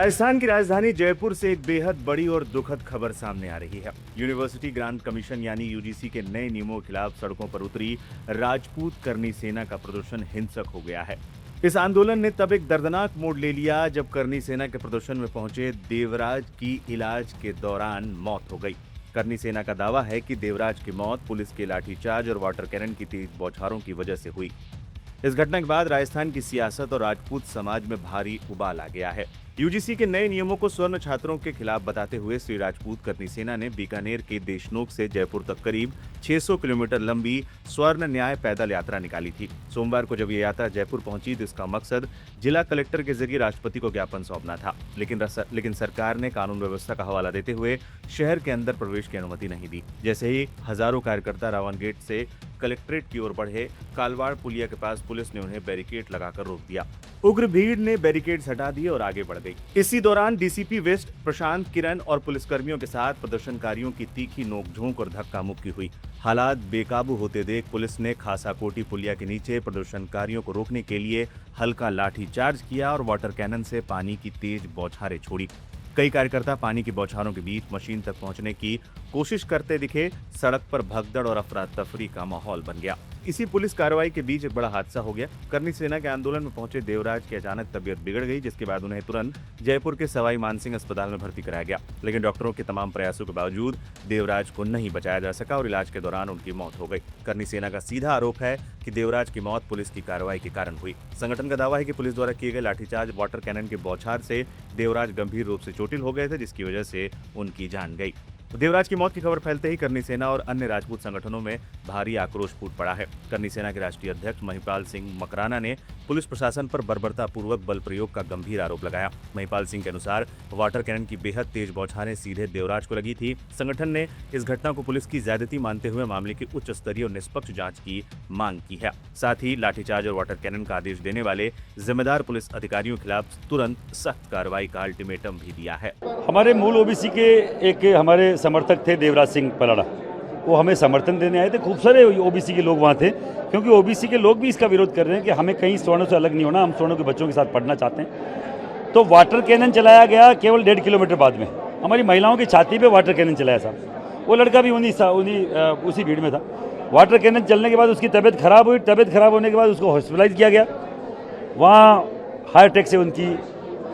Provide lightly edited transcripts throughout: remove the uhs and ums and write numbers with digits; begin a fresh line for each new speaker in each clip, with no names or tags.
राजस्थान की राजधानी जयपुर से एक बेहद बड़ी और दुखद खबर सामने आ रही है। यूनिवर्सिटी ग्रांट कमीशन यानी यूजीसी के नए नियमों के खिलाफ सड़कों पर उतरी राजपूत करनी सेना का प्रदर्शन हिंसक हो गया है। इस आंदोलन ने तब एक दर्दनाक मोड़ ले लिया जब करनी सेना के प्रदर्शन में पहुंचे देवराज की इलाज के दौरान मौत हो गई। करनी सेना का दावा है कि देवराज की मौत पुलिस के लाठीचार्ज और वाटर कैनन की तेज बौछारों की वजह से हुई। इस घटना के बाद राजस्थान की सियासत और राजपूत समाज में भारी उबाल आ गया है। यूजीसी के नए नियमों को स्वर्ण छात्रों के खिलाफ बताते हुए श्री राजपूत करनी सेना ने बीकानेर के देशनोक से जयपुर तक करीब 600 किलोमीटर लंबी स्वर्ण न्याय पैदल यात्रा निकाली थी। सोमवार को जब ये यात्रा जयपुर पहुंची तो इसका मकसद जिला कलेक्टर के जरिए राष्ट्रपति को ज्ञापन सौंपना था, लेकिन सरकार ने कानून व्यवस्था का हवाला देते हुए शहर के अंदर प्रवेश की अनुमति नहीं दी। जैसे ही हजारों कार्यकर्ता रावण गेट से कलेक्ट्रेट की ओर बढ़े, कालवाड़ पुलिया के पास पुलिस ने उन्हें बैरिकेड लगाकर रोक दिया। उग्र भीड़ ने बैरिकेड्स हटा दिए और आगे बढ़ गई। इसी दौरान डीसीपी वेस्ट प्रशांत किरण और पुलिसकर्मियों के साथ प्रदर्शनकारियों की तीखी नोकझोंक और धक्का मुक्की हुई। हालात बेकाबू होते देख पुलिस ने खासाकोटी पुलिया के नीचे प्रदर्शनकारियों को रोकने के लिए हल्का लाठीचार्ज किया और वाटर कैनन से पानी की तेज बौछारें छोड़ी। कई कार्यकर्ता पानी की बौछारों के बीच मशीन तक पहुंचने की कोशिश करते दिखे। सड़क पर भगदड़ और अफरा तफरी का माहौल बन गया। इसी पुलिस कार्रवाई के बीच एक बड़ा हादसा हो गया। करनी सेना के आंदोलन में पहुंचे देवराज की अचानक तबीयत बिगड़ गई, जिसके बाद उन्हें तुरंत जयपुर के सवाई मानसिंह अस्पताल में भर्ती कराया गया। लेकिन डॉक्टरों के तमाम प्रयासों के बावजूद देवराज को नहीं बचाया जा सका और इलाज के दौरान उनकी मौत हो गई। करनी सेना का सीधा आरोप है कि देवराज की मौत पुलिस की कार्रवाई के कारण हुई। संगठन का दावा है कि पुलिस द्वारा किए गए लाठीचार्ज वाटर कैनन के बौछार से देवराज गंभीर रूप से चोटिल हो गए थे, जिसकी वजह से उनकी जान गई। देवराज की मौत की खबर फैलते ही करनी सेना और अन्य राजपूत संगठनों में भारी आक्रोश फूट पड़ा है। करनी सेना के राष्ट्रीय अध्यक्ष महिपाल सिंह मकराना ने पुलिस प्रशासन पर बर्बरतापूर्वक बल प्रयोग का गंभीर आरोप लगाया। महिपाल सिंह के अनुसार वाटर कैनन की बेहद तेज बौछारें सीधे देवराज को लगी थी। संगठन ने इस घटना को पुलिस की ज्यादती मानते हुए मामले की उच्च स्तरीय और निष्पक्ष जांच की मांग की है। साथ ही लाठीचार्ज और वाटर कैनन का आदेश देने वाले जिम्मेदार पुलिस अधिकारियों के खिलाफ तुरंत सख्त कार्रवाई का अल्टीमेटम भी दिया है।
हमारे मूल ओबीसी के एक हमारे समर्थक थे देवराज सिंह पलाड़ा, वो हमें समर्थन देने आए थे। खूब सारे ओबीसी के लोग वहाँ थे, क्योंकि ओबीसी के लोग भी इसका विरोध कर रहे हैं कि हमें कहीं स्वर्णों से अलग नहीं होना, हम स्वर्णों के बच्चों के साथ पढ़ना चाहते हैं। तो वाटर कैनन चलाया गया केवल 1.5 किलोमीटर बाद में। हमारी महिलाओं की छाती पे वाटर कैनन चलाया था। वो लड़का भी उसी भीड़ में था। वाटर कैनन चलने के बाद उसकी तबीयत खराब हुई। तबीयत खराब होने के बाद उसको हॉस्पिटलाइज किया गया। वहाँ हार्ट अटैक से उनकी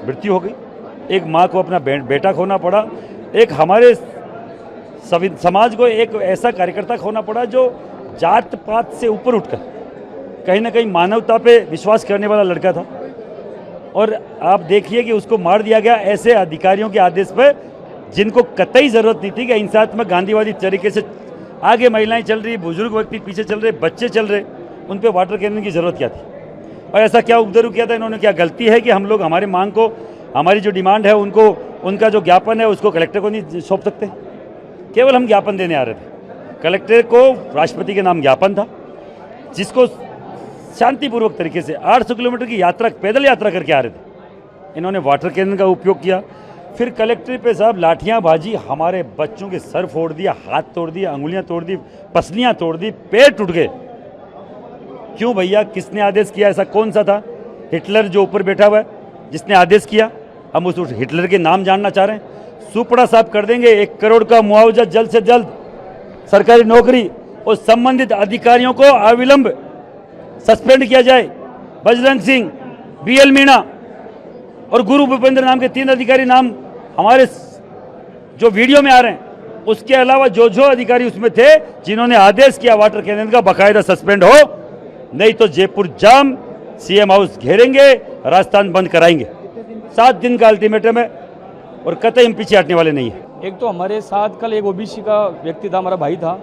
मृत्यु हो गई। एक माँ को अपना बेटा खोना पड़ा। एक हमारे समाज को एक ऐसा कार्यकर्ता खोना पड़ा जो जात पात से ऊपर उठकर कहीं ना कहीं मानवता पे विश्वास करने वाला लड़का था। और आप देखिए कि उसको मार दिया गया ऐसे अधिकारियों के आदेश पर जिनको कतई ज़रूरत नहीं थी कि हिंसात्मक गांधीवादी तरीके से आगे महिलाएं चल रही, बुजुर्ग व्यक्ति पीछे चल रहे, बच्चे चल रहे, उन पर वाटर कैनन की ज़रूरत क्या थी? और ऐसा क्या उपद्रव किया था इन्होंने? क्या गलती है कि हम लोग हमारे मांग को, हमारी जो डिमांड है उनको, उनका जो ज्ञापन है उसको कलेक्टर को नहीं सौंप सकते? केवल हम ज्ञापन देने आ रहे थे। कलेक्टर को राष्ट्रपति के नाम ज्ञापन था, जिसको शांतिपूर्वक तरीके से 800 किलोमीटर की यात्रा, पैदल यात्रा करके आ रहे थे। इन्होंने वाटर कैनन का उपयोग किया। फिर कलेक्टर पे साहब लाठियां बाजी, हमारे बच्चों के सर फोड़ दिया, हाथ तोड़ दिया, अंगुलियां तोड़ दी, पसलियां तोड़ दी, पैर टूट गए। क्यों भैया? किसने आदेश किया? ऐसा कौन सा था? हिटलर जो ऊपर बैठा हुआ है, जिसने आदेश किया? हम उस हिटलर के नाम जानना चाह रहे हैं? सुपड़ा साफ कर देंगे। 1 करोड़ का मुआवजा जल्द से जल्द, सरकारी नौकरी और संबंधित अधिकारियों को अविलंब सस्पेंड किया जाए। बजरंग सिंह, बीएल मीणा और गुरु भूपेंद्र नाम के 3 अधिकारी नाम हमारे जो वीडियो में आ रहे हैं, उसके अलावा जो अधिकारी उसमें थे जिन्होंने आदेश किया वाटर कैनन का, बाकायदा सस्पेंड हो, नहीं तो जयपुर जाम, सीएम हाउस घेरेंगे, राजस्थान बंद कराएंगे। 7 दिन का अल्टीमेटम है और कतई हम पीछे हटने वाले नहीं है।
एक तो हमारे साथ कल एक ओबीसी का व्यक्ति था, हमारा भाई था,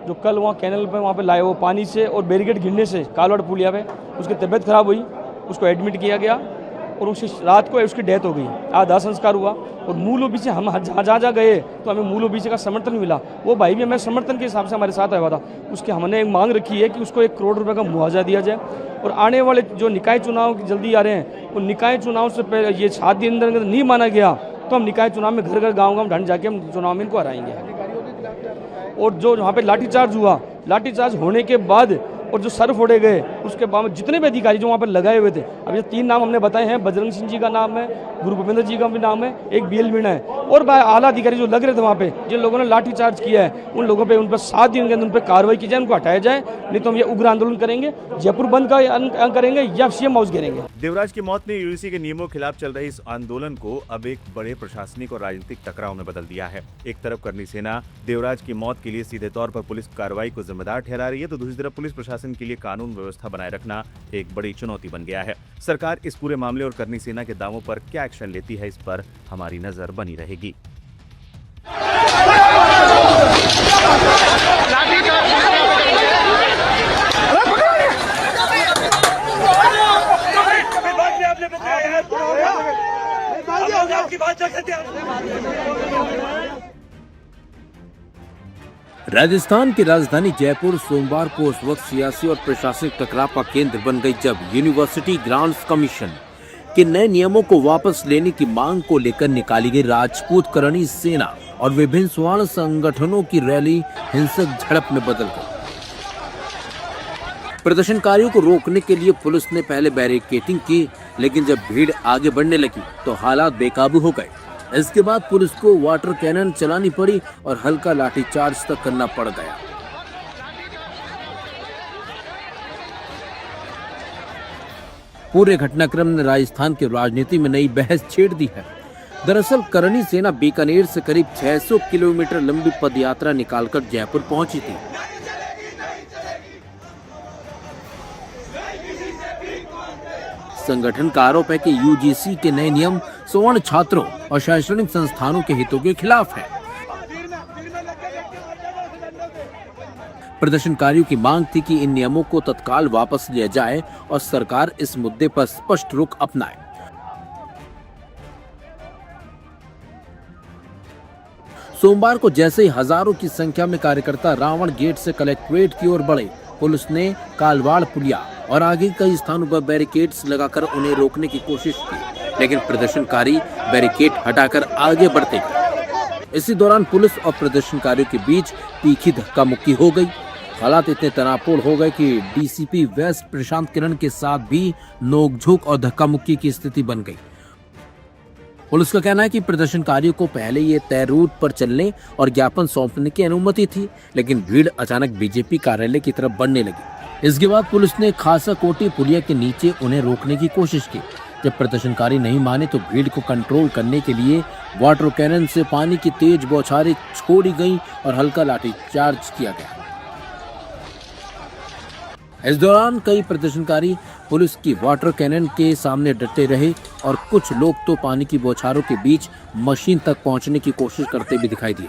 जो कल वहाँ कैनल पे वहाँ पे लाए, वो पानी से और बैरिकेड गिरने से कालवाड़ पुलिया पे उसकी तबीयत खराब हुई, उसको एडमिट किया गया और उसी रात को उसकी डेथ हो गई। आज दाह संस्कार हुआ और मूल ओबीसी हम जहाँ गए तो हमें मूल ओबीसी का समर्थन मिला। वो भाई भी हमें समर्थन के हिसाब से हमारे साथ आया हुआ था। उसके हमने एक मांग रखी है कि उसको 1 करोड़ रुपये का मुआवजा दिया जाए और आने वाले जो निकाय चुनाव जल्दी आ रहे हैं, उन निकाय चुनाव से पहले ये 7 दिन अंदर नहीं माना गया तो हम निकाय चुनाव में घर घर गाँव ढंढ जाके हम चुनाव में इनको हराएंगे। और जो वहाँ पे लाठीचार्ज हुआ, लाठीचार्ज होने के बाद और जो सर फोड़े गए, उसके बाद जितने भी अधिकारी जो वहाँ पर लगाए हुए थे, अब ये 3 नाम हमने बताए हैं, बजरंग सिंह जी का नाम है, गुरु गोविंद जी का भी नाम है, एक BL मीणा है, और आला अधिकारी जो लग रहे थे वहाँ पे, जिन लोगों ने लाठी चार्ज किया है, उन लोगों पे उन पर 7 दिन के अंदर उन पर कार्रवाई की जाए, उनको हटाया जाए, नहीं तो हम ये उग्र आंदोलन करेंगे, जयपुर बंद का करेंगे या CM हाउस घेरेंगे।
देवराज की मौत ने यूजीसी के नियमों के खिलाफ चल रहे इस आंदोलन को अब एक बड़े प्रशासनिक और राजनीतिक टकराव में बदल दिया है। एक तरफ करनी सेना देवराज की मौत के लिए सीधे तौर पर पुलिस कार्रवाई को जिम्मेदार ठहरा रही है, तो दूसरी तरफ पुलिस प्रशासन के लिए कानून व्यवस्था बनाए रखना एक बड़ी चुनौती बन गया है। सरकार इस पूरे मामले और करनी सेना के दावों पर क्या एक्शन लेती है, इस पर हमारी नजर बनी रहेगी।
राजस्थान की राजधानी जयपुर सोमवार को उस वक्त सियासी और प्रशासनिक टकराव का केंद्र बन गई जब यूनिवर्सिटी ग्रांट्स कमीशन के नए नियमों को वापस लेने की मांग को लेकर निकाली गई राजपूत करणी सेना और विभिन्न स्वर्ण संगठनों की रैली हिंसक झड़प में बदल गई। प्रदर्शनकारियों को रोकने के लिए पुलिस ने पहले बैरिकेडिंग की, लेकिन जब भीड़ आगे बढ़ने लगी तो हालात बेकाबू हो गए। इसके बाद पुलिस को वाटर कैनन चलानी पड़ी और हल्का लाठीचार्ज तक करना पड़ गया। पूरे घटनाक्रम ने राजस्थान की राजनीति में नई बहस छेड़ दी है। दरअसल करणी सेना बीकानेर से करीब 600 किलोमीटर लंबी पदयात्रा निकालकर जयपुर पहुंची थी। संगठन का आरोप है कि यूजीसी के नए नियम स्वर्ण छात्रों और शैक्षणिक संस्थानों के हितों के खिलाफ है। प्रदर्शनकारियों की मांग थी कि इन नियमों को तत्काल वापस लिया जाए और सरकार इस मुद्दे पर स्पष्ट रुख अपनाए। सोमवार को जैसे ही हजारों की संख्या में कार्यकर्ता रावण गेट से कलेक्ट्रेट की ओर बढ़े, पुलिस ने कालवाड़ पुलिया और आगे कई स्थानों पर बैरिकेड्स लगाकर उन्हें रोकने की कोशिश की, लेकिन प्रदर्शनकारी बैरिकेड हटाकर आगे बढ़ते गए। इसी दौरान पुलिस और प्रदर्शनकारियों के बीच तीखी धक्का मुक्की हो गई। हालात इतने तनावपूर्ण हो गए कि DCP वेस्ट प्रशांत किरण के साथ भी नोकझोंक और धक्का मुक्की की स्थिति बन गई। पुलिस का कहना है कि प्रदर्शनकारियों को पहले ये तय रूट पर चलने और ज्ञापन सौंपने की अनुमति थी, लेकिन भीड़ अचानक बीजेपी कार्यालय की तरफ बढ़ने लगी। इसके बाद पुलिस ने खासा कोटी पुलिया के नीचे उन्हें रोकने की कोशिश की। जब प्रदर्शनकारी नहीं माने तो भीड़ को कंट्रोल करने के लिए वाटर कैनन से पानी की तेज बौछारें छोड़ी गईं और हल्का लाठीचार्ज किया गया। इस दौरान कई प्रदर्शनकारी पुलिस की वाटर कैनन के सामने डटे रहे और कुछ लोग तो पानी की बौछारों के बीच मशीन तक पहुंचने की कोशिश करते भी दिखाई दिए।